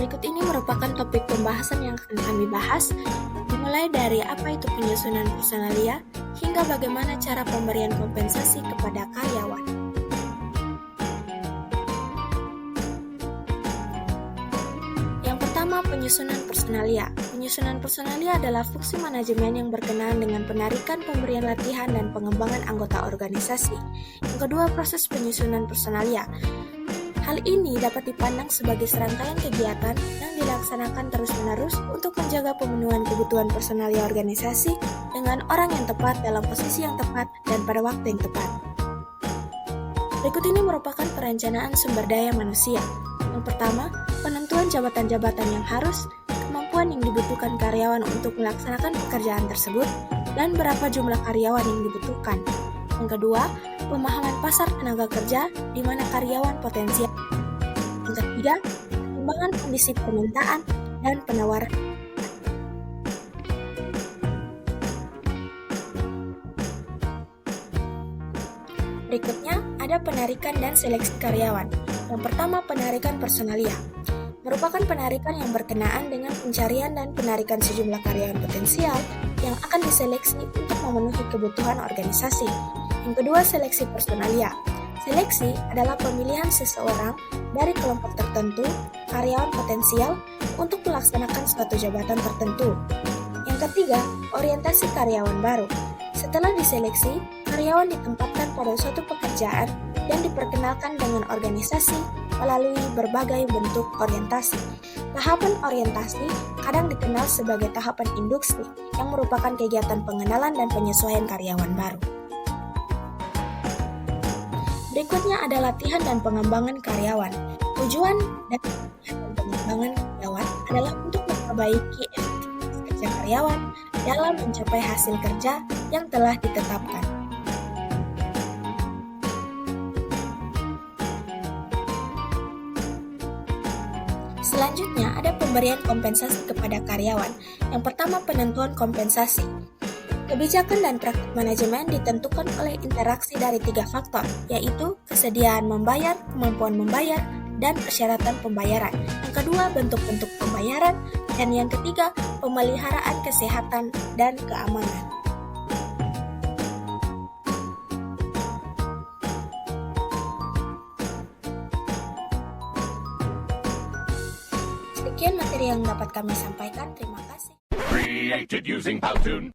Berikut ini merupakan topik pembahasan yang akan kami bahas, dimulai dari apa itu penyusunan personalia, hingga bagaimana cara pemberian kompensasi kepada karyawan. Yang pertama, penyusunan personalia. Penyusunan personalia adalah fungsi manajemen yang berkenaan dengan penarikan, pemberian latihan, dan pengembangan anggota organisasi. Yang kedua, proses penyusunan personalia. Hal ini dapat dipandang sebagai serangkaian kegiatan yang dilaksanakan terus-menerus untuk menjaga pemenuhan kebutuhan personalia organisasi dengan orang yang tepat dalam posisi yang tepat dan pada waktu yang tepat. Berikut ini merupakan perencanaan sumber daya manusia. Yang pertama, penentuan jabatan-jabatan yang harus, kemampuan yang dibutuhkan karyawan untuk melaksanakan pekerjaan tersebut, dan berapa jumlah karyawan yang dibutuhkan. Yang kedua, pemahaman pasar tenaga kerja di mana karyawan potensial. Yang ketiga, pertimbangan kondisi permintaan dan penawaran. Berikutnya, ada penarikan dan seleksi karyawan. Yang pertama, penarikan personalia. Merupakan penarikan yang berkenaan dengan pencarian dan penarikan sejumlah karyawan potensial yang akan diseleksi untuk memenuhi kebutuhan organisasi. Yang kedua, seleksi personalia. Seleksi adalah pemilihan seseorang dari kelompok tertentu, karyawan potensial, untuk melaksanakan suatu jabatan tertentu. Yang ketiga, orientasi karyawan baru. Setelah diseleksi, karyawan ditempatkan pada suatu pekerjaan dan diperkenalkan dengan organisasi melalui berbagai bentuk orientasi. Tahapan orientasi kadang dikenal sebagai tahapan induksi yang merupakan kegiatan pengenalan dan penyesuaian karyawan baru. Berikutnya ada latihan dan pengembangan karyawan. Tujuan dan pengembangan karyawan adalah untuk memperbaiki efektivitas kerja karyawan dalam mencapai hasil kerja yang telah ditetapkan. Selanjutnya ada pemberian kompensasi kepada karyawan. Yang pertama, penentuan kompensasi. Kebijakan dan praktik manajemen ditentukan oleh interaksi dari 3 faktor, yaitu kesediaan membayar, kemampuan membayar, dan persyaratan pembayaran. Yang kedua, bentuk-bentuk pembayaran, dan yang ketiga, pemeliharaan kesehatan dan keamanan. Sekian materi yang dapat kami sampaikan. Terima kasih. Created using Powtoon.